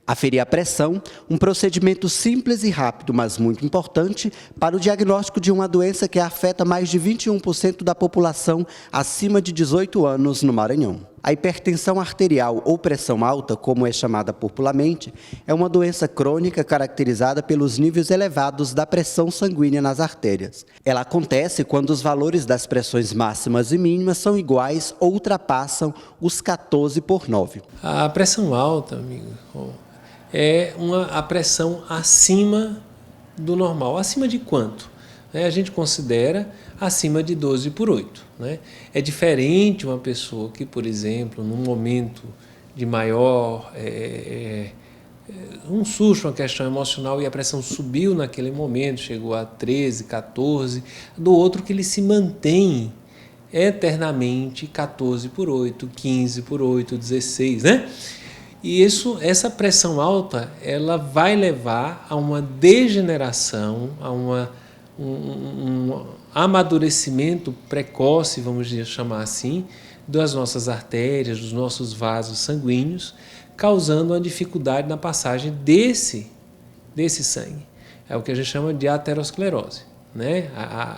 Aferir a pressão, um procedimento simples e rápido, mas muito importante para o diagnóstico de uma doença que afeta mais de 21% da população acima de 18 anos no Maranhão. A hipertensão arterial ou pressão alta, como é chamada popularmente, é uma doença crônica caracterizada pelos níveis elevados da pressão sanguínea nas artérias. Ela acontece quando os valores das pressões máximas e mínimas são iguais ou ultrapassam os 14/9. A pressão alta, amigo, é a pressão acima do normal. Acima de quanto? A gente considera acima de 12/8. É diferente uma pessoa que, por exemplo, num momento de maior um susto, uma questão emocional, e a pressão subiu naquele momento, chegou a 13, 14, do outro que ele se mantém eternamente 14/8, 15/8, 16, E essa pressão alta, ela vai levar a uma degeneração, a um amadurecimento precoce, vamos chamar assim, das nossas artérias, dos nossos vasos sanguíneos, causando uma dificuldade na passagem desse sangue. É o que a gente chama de aterosclerose.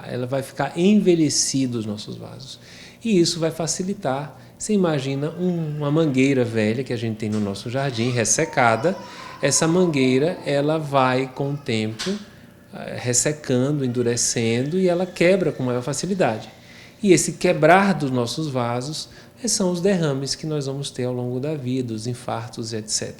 Ela vai ficar envelhecido os nossos vasos. E isso vai facilitar. Você imagina uma mangueira velha que a gente tem no nosso jardim, ressecada. Essa mangueira, ela vai com o tempo ressecando, endurecendo, e ela quebra com maior facilidade. E esse quebrar dos nossos vasos são os derrames que nós vamos ter ao longo da vida, os infartos, etc.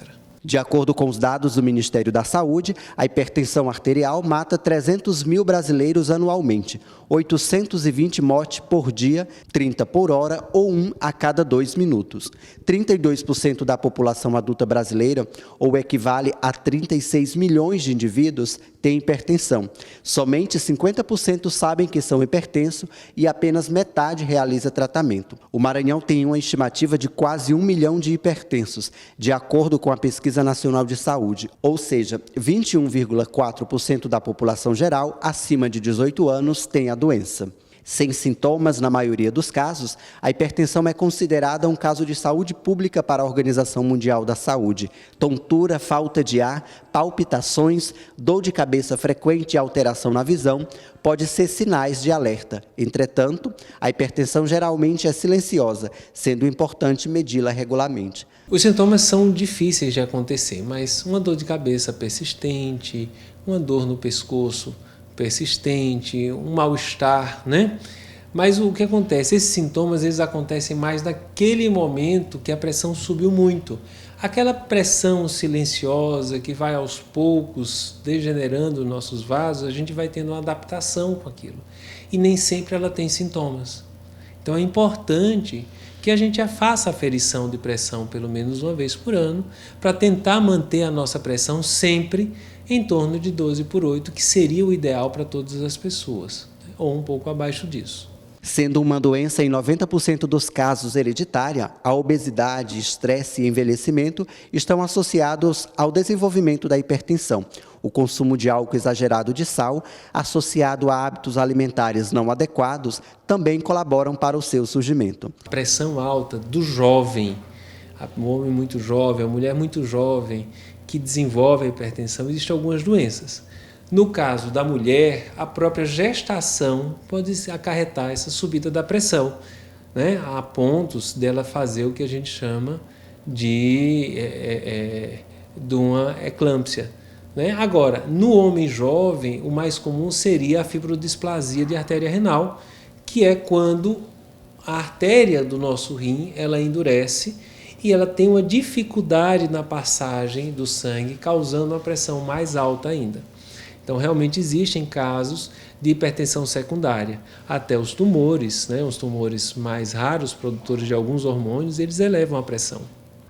De acordo com os dados do Ministério da Saúde, a hipertensão arterial mata 300 mil brasileiros anualmente, 820 mortes por dia, 30 por hora ou 1 a cada 2 minutos. 32% da população adulta brasileira, ou equivale a 36 milhões de indivíduos, tem hipertensão. Somente 50% sabem que são hipertensos e apenas metade realiza tratamento. O Maranhão tem uma estimativa de quase 1 milhão de hipertensos, de acordo com a Pesquisa Nacional de Saúde, ou seja, 21,4% da população geral acima de 18 anos tem a doença. Sem sintomas, na maioria dos casos, a hipertensão é considerada um caso de saúde pública para a Organização Mundial da Saúde. Tontura, falta de ar, palpitações, dor de cabeça frequente e alteração na visão pode ser sinais de alerta. Entretanto, a hipertensão geralmente é silenciosa, sendo importante medi-la regularmente. Os sintomas são difíceis de acontecer, mas uma dor de cabeça persistente, uma dor no pescoço persistente, um mal-estar, Mas o que acontece? Esses sintomas eles acontecem mais naquele momento que a pressão subiu muito. Aquela pressão silenciosa que vai aos poucos degenerando os nossos vasos, a gente vai tendo uma adaptação com aquilo. E nem sempre ela tem sintomas. Então é importante que a gente faça a aferição de pressão pelo menos uma vez por ano, para tentar manter a nossa pressão sempre em torno de 12/8, que seria o ideal para todas as pessoas, ou um pouco abaixo disso. Sendo uma doença em 90% dos casos hereditária, a obesidade, estresse e envelhecimento estão associados ao desenvolvimento da hipertensão. O consumo de álcool exagerado de sal, associado a hábitos alimentares não adequados, também colaboram para o seu surgimento. A pressão alta do jovem, um homem muito jovem, uma mulher muito jovem que desenvolve a hipertensão, existem algumas doenças. No caso da mulher, a própria gestação pode acarretar essa subida da pressão, Há pontos dela fazer o que a gente chama de uma eclâmpsia. Agora, no homem jovem, o mais comum seria a fibrodisplasia de artéria renal, que é quando a artéria do nosso rim ela endurece e ela tem uma dificuldade na passagem do sangue, causando uma pressão mais alta ainda. Então, realmente existem casos de hipertensão secundária. Até os tumores, os tumores mais raros, produtores de alguns hormônios, eles elevam a pressão.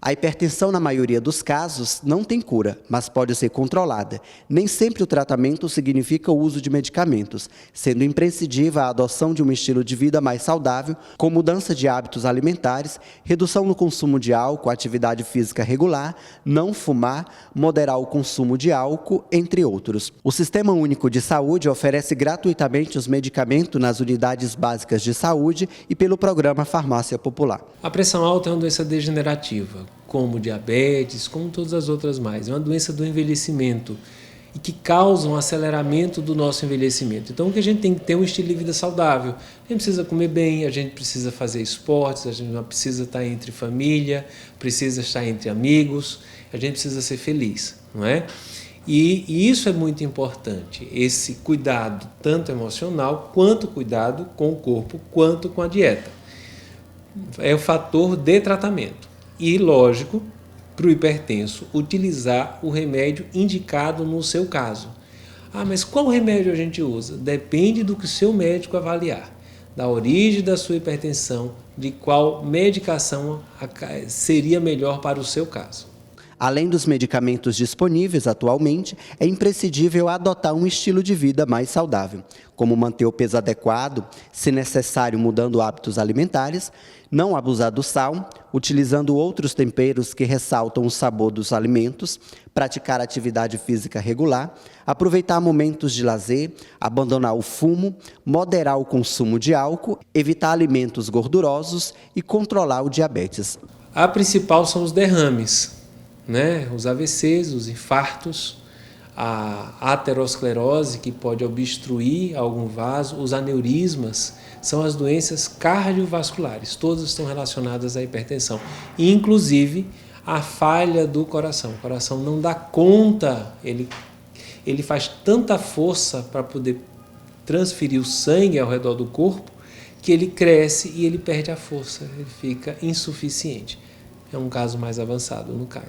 A hipertensão, na maioria dos casos, não tem cura, mas pode ser controlada. Nem sempre o tratamento significa o uso de medicamentos, sendo imprescindível a adoção de um estilo de vida mais saudável, com mudança de hábitos alimentares, redução no consumo de álcool, atividade física regular, não fumar, moderar o consumo de álcool, entre outros. O Sistema Único de Saúde oferece gratuitamente os medicamentos nas unidades básicas de saúde e pelo programa Farmácia Popular. A pressão alta é uma doença degenerativa. como diabetes, como todas as outras mais. É uma doença do envelhecimento e que causa um aceleramento do nosso envelhecimento. Então, o que a gente tem que ter é um estilo de vida saudável. A gente precisa comer bem, a gente precisa fazer esportes, a gente não precisa estar entre família, precisa estar entre amigos, a gente precisa ser feliz, não é? E isso é muito importante, esse cuidado tanto emocional, quanto cuidado com o corpo, quanto com a dieta. É o fator de tratamento. E, lógico, para o hipertenso, utilizar o remédio indicado no seu caso. Ah, mas qual remédio a gente usa? Depende do que o seu médico avaliar, da origem da sua hipertensão, de qual medicação seria melhor para o seu caso. Além dos medicamentos disponíveis atualmente, é imprescindível adotar um estilo de vida mais saudável, como manter o peso adequado, se necessário mudando hábitos alimentares, não abusar do sal, utilizando outros temperos que ressaltam o sabor dos alimentos, praticar atividade física regular, aproveitar momentos de lazer, abandonar o fumo, moderar o consumo de álcool, evitar alimentos gordurosos e controlar o diabetes. A principal são os derrames, né? Os AVCs, os infartos, a aterosclerose, que pode obstruir algum vaso, os aneurismas, são as doenças cardiovasculares, todas estão relacionadas à hipertensão, inclusive a falha do coração. O coração não dá conta, ele faz tanta força para poder transferir o sangue ao redor do corpo, que ele cresce e ele perde a força, ele fica insuficiente. É um caso mais avançado no caso.